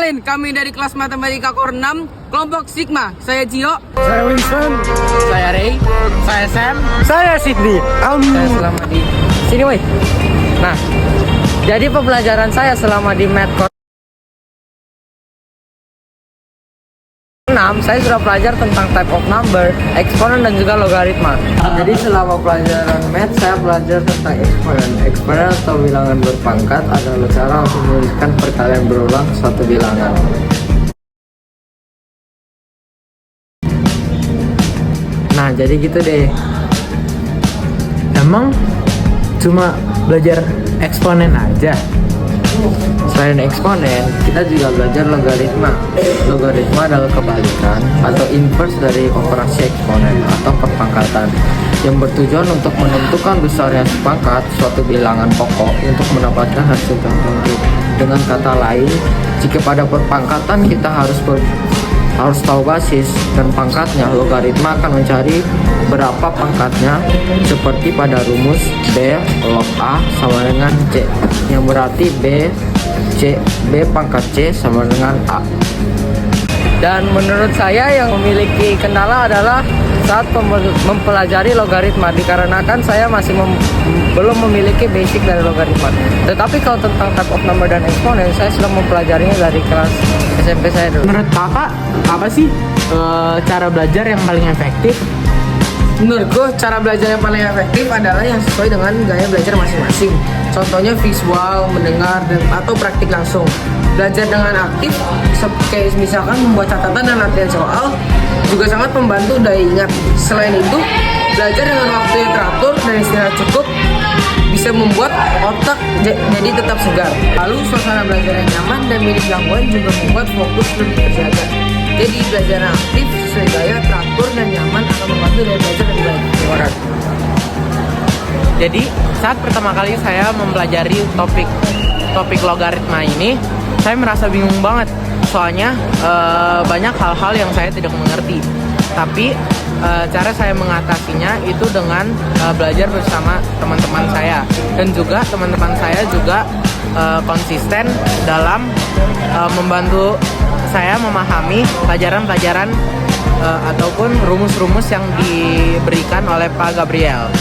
Kenalin, kami dari kelas Matematika Core 6, kelompok Sigma. Saya Cio. Saya Winston. Saya Ray. Saya Sam. Saya Sydney. Saya selama di sini, woi. Nah, jadi pembelajaran saya selama di Math Core 6, saya sudah belajar tentang type of number, eksponen, dan juga logaritma. Jadi selama pelajaran math, saya belajar tentang eksponen. Eksponen atau bilangan berpangkat adalah cara untuk menuliskan perkalian berulang suatu bilangan. Nah, jadi gitu deh. Emang cuma belajar eksponen aja? Selain eksponen, kita juga belajar logaritma. Logaritma adalah kebalikan atau inverse dari operasi eksponen atau perpangkatan yang bertujuan untuk menentukan besarnya sepangkat suatu bilangan pokok untuk mendapatkan hasil tertentu. Dengan kata lain, jika pada perpangkatan kita harus tahu basis dan pangkatnya, logaritma akan mencari berapa pangkatnya, seperti pada rumus B log A sama dengan C, yang berarti B pangkat C sama dengan A. Dan menurut saya yang memiliki kendala adalah saat mempelajari logaritma, dikarenakan saya masih belum memiliki basic dari logaritma. Tetapi kalau tentang type of number dan eksponen, saya sudah mempelajarinya dari kelas SMP saya dulu. Menurut kakak, apa sih cara belajar yang paling efektif? Menurutku, cara belajar yang paling efektif adalah yang sesuai dengan gaya belajar masing-masing. Contohnya visual, mendengar, atau praktik langsung. Belajar dengan aktif, kayak misalkan membuat catatan dan latihan soal, juga sangat membantu daya ingat. Selain itu, belajar dengan waktu yang teratur dan istirahat cukup bisa membuat otak jadi tetap segar. Lalu suasana belajar yang nyaman dan minim gangguan juga membuat fokus lebih terjaga. Jadi belajar yang aktif, sesuai gaya, teratur, dan nyaman akan membantu daya belajar lebih baik. Jadi saat pertama kali saya mempelajari topik logaritma ini, saya merasa bingung banget. Soalnya banyak hal-hal yang saya tidak mengerti. Tapi cara saya mengatasinya itu dengan belajar bersama teman-teman saya. Dan juga teman-teman saya juga konsisten dalam membantu saya memahami pelajaran-pelajaran ataupun rumus-rumus yang diberikan oleh Pak Gabriel.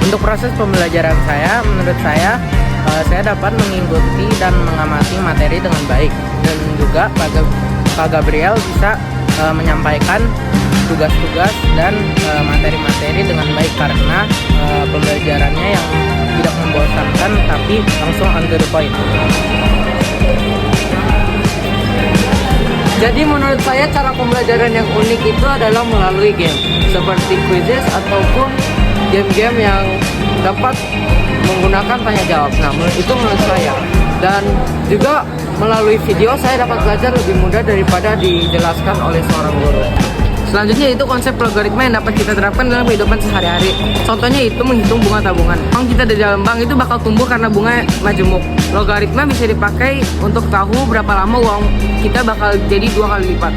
Untuk proses pembelajaran saya, menurut saya dapat mengikuti dan mengamati materi dengan baik, dan juga Pak Gabriel bisa menyampaikan tugas-tugas dan materi-materi dengan baik karena pembelajarannya yang tidak membosankan tapi langsung on to the point. Jadi menurut saya cara pembelajaran yang unik itu adalah melalui game, seperti quizzes ataupun game-game yang dapat menggunakan tanya jawab. Nah, itu menurut saya. Dan juga melalui video saya dapat belajar lebih mudah daripada dijelaskan oleh seorang guru. Selanjutnya itu konsep logaritma yang dapat kita terapkan dalam kehidupan sehari-hari. Contohnya itu menghitung bunga tabungan. Uang kita di dalam bank itu bakal tumbuh karena bunga majemuk. Logaritma bisa dipakai untuk tahu berapa lama uang kita bakal jadi 2 kali lipat.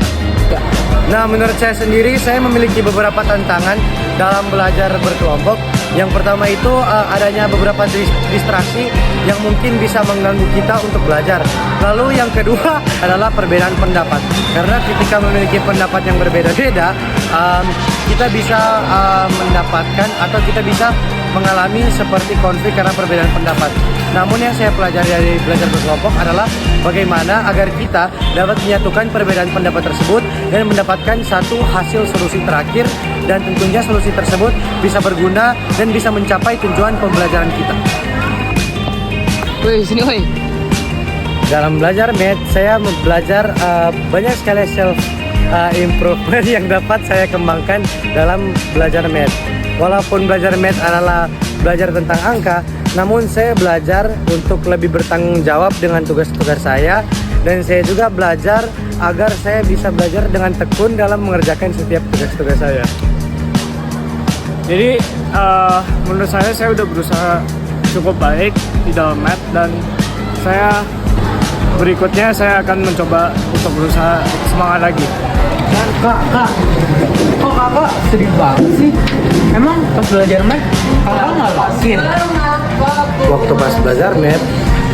Nah, menurut saya sendiri, saya memiliki beberapa tantangan dalam belajar berkelompok. Yang pertama itu adanya beberapa distraksi yang mungkin bisa mengganggu kita untuk belajar. Lalu yang kedua adalah perbedaan pendapat. Karena ketika memiliki pendapat yang berbeda-beda, kita bisa mendapatkan atau kita bisa mengalami seperti konflik karena perbedaan pendapat. Namun yang saya pelajari dari belajar berkelompok adalah bagaimana agar kita dapat menyatukan perbedaan pendapat tersebut dan mendapatkan satu hasil solusi terakhir, dan tentunya solusi tersebut bisa berguna dan bisa mencapai tujuan pembelajaran kita. Woi, sini woi. Dalam belajar math, saya belajar banyak sekali self improvement yang dapat saya kembangkan dalam belajar math. Walaupun belajar math adalah belajar tentang angka, namun saya belajar untuk lebih bertanggung jawab dengan tugas-tugas saya, dan saya juga belajar agar saya bisa belajar dengan tekun dalam mengerjakan setiap tugas-tugas saya. Jadi menurut saya udah berusaha cukup baik di dalam math, dan berikutnya saya akan mencoba untuk berusaha semangat lagi. Kak, kok kakak sedih banget sih? Emang pas belajar math kakak ngalasin? Waktu pas belajar math,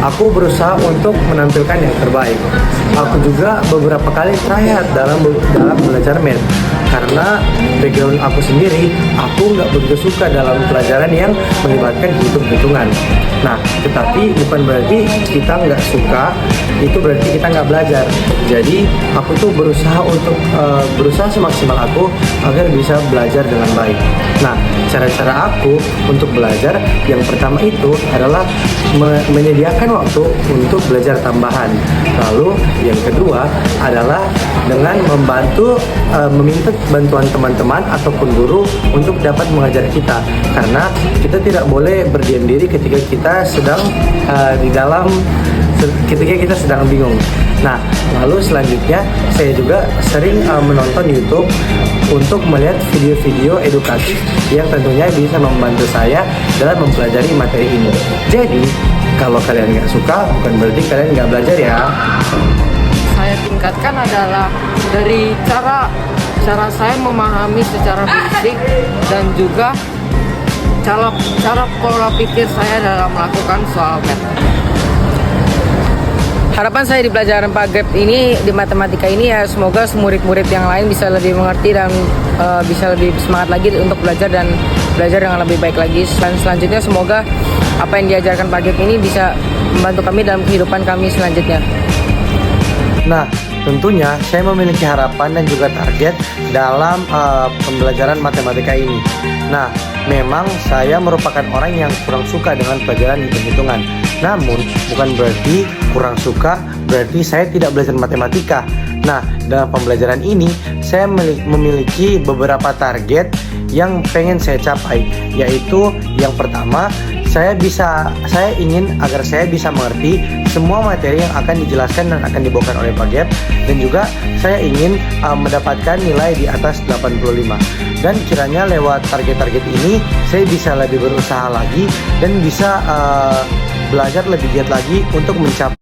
aku berusaha untuk menampilkan yang terbaik. Aku juga beberapa kali tryhard dalam belajar math, karena background aku sendiri, aku nggak begitu suka dalam pelajaran yang melibatkan hitung-hitungan. Nah, tetapi bukan berarti kita nggak suka, itu berarti kita nggak belajar. Jadi aku tuh berusaha untuk berusaha semaksimal aku agar bisa belajar dengan baik. Nah, cara-cara aku untuk belajar yang pertama itu adalah menyediakan waktu untuk belajar tambahan. Lalu yang kedua adalah dengan meminta bantuan teman-teman ataupun guru untuk dapat mengajar kita, karena kita tidak boleh berdiam diri ketika kita sedang ketika kita sedang bingung. Nah, lalu selanjutnya saya juga sering menonton YouTube untuk melihat video-video edukatif yang tentunya bisa membantu saya dalam mempelajari materi ini. Jadi, kalau kalian nggak suka, bukan berarti kalian nggak belajar ya. Saya tingkatkan adalah dari cara saya memahami secara fisik dan juga cara pola pikir saya dalam melakukan soal math. Harapan saya di pelajaran Pak Grab ini, di matematika ini ya, semoga murid-murid yang lain bisa lebih mengerti dan bisa lebih semangat lagi untuk belajar dan belajar dengan lebih baik lagi. Dan selanjutnya semoga apa yang diajarkan Pak Grab ini bisa membantu kami dalam kehidupan kami selanjutnya. Nah, tentunya saya memiliki harapan dan juga target dalam pembelajaran matematika ini. Nah, memang saya merupakan orang yang kurang suka dengan pelajaran hitung-hitungan. Namun, bukan berarti kurang suka, berarti saya tidak belajar matematika. Nah, dalam pembelajaran ini, saya memiliki beberapa target yang pengen saya capai, yaitu yang pertama, saya ingin agar saya bisa mengerti semua materi yang akan dijelaskan dan akan dibawakan oleh Pak Gap, dan juga saya ingin mendapatkan nilai di atas 85. Dan kiranya lewat target-target ini saya bisa lebih berusaha lagi dan bisa belajar lebih giat lagi untuk mencapai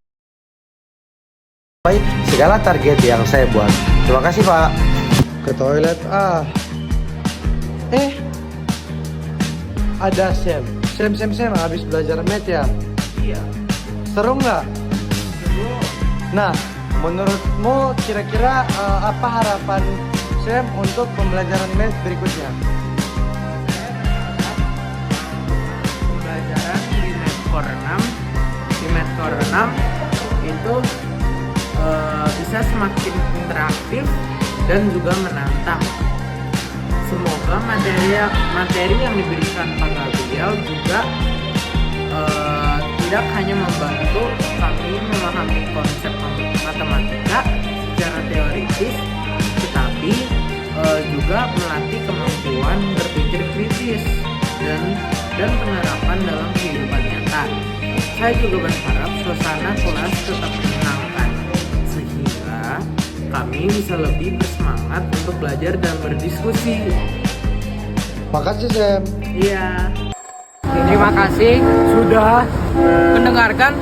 segala target yang saya buat. Terima kasih, Pak. Ke toilet ada Sam habis belajar math ya? Iya. Seru nggak? Seru. Nah, menurutmu kira-kira apa harapan Sam untuk pembelajaran math berikutnya? Pembelajaran di Math Core 6 itu bisa semakin interaktif dan juga menantang. Semoga materi yang diberikan Pak Gabriel juga tidak hanya membantu kami memahami konsep matematika secara teoritis, tetapi juga melatih kemampuan berpikir kritis dan penerapan dalam kehidupan nyata. Saya juga berharap suasana kelas tetap menyenangkan sehingga kami bisa lebih bersemangat untuk belajar dan berdiskusi. Makasih, Sam. Iya. Terima kasih Sudah mendengarkan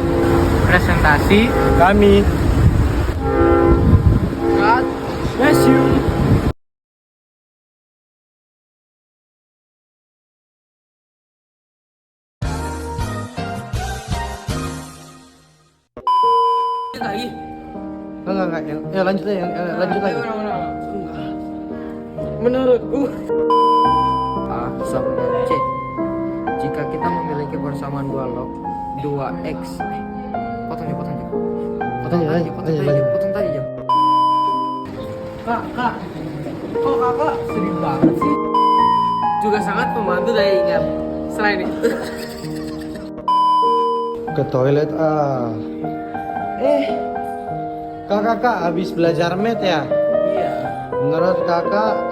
presentasi kami. God Bless you. lagi. Enggak. Ya lanjut aja, lanjut lagi. Menurutku A sama dengan C. Jika kita memiliki persamaan dua log 2x, potong aja. Potong tadi aja. Kak, kok kakak sedih banget sih? Juga sangat membantu daya ingat. Selain itu, Ke toilet kakak habis belajar math ya? iya. Menurut kakak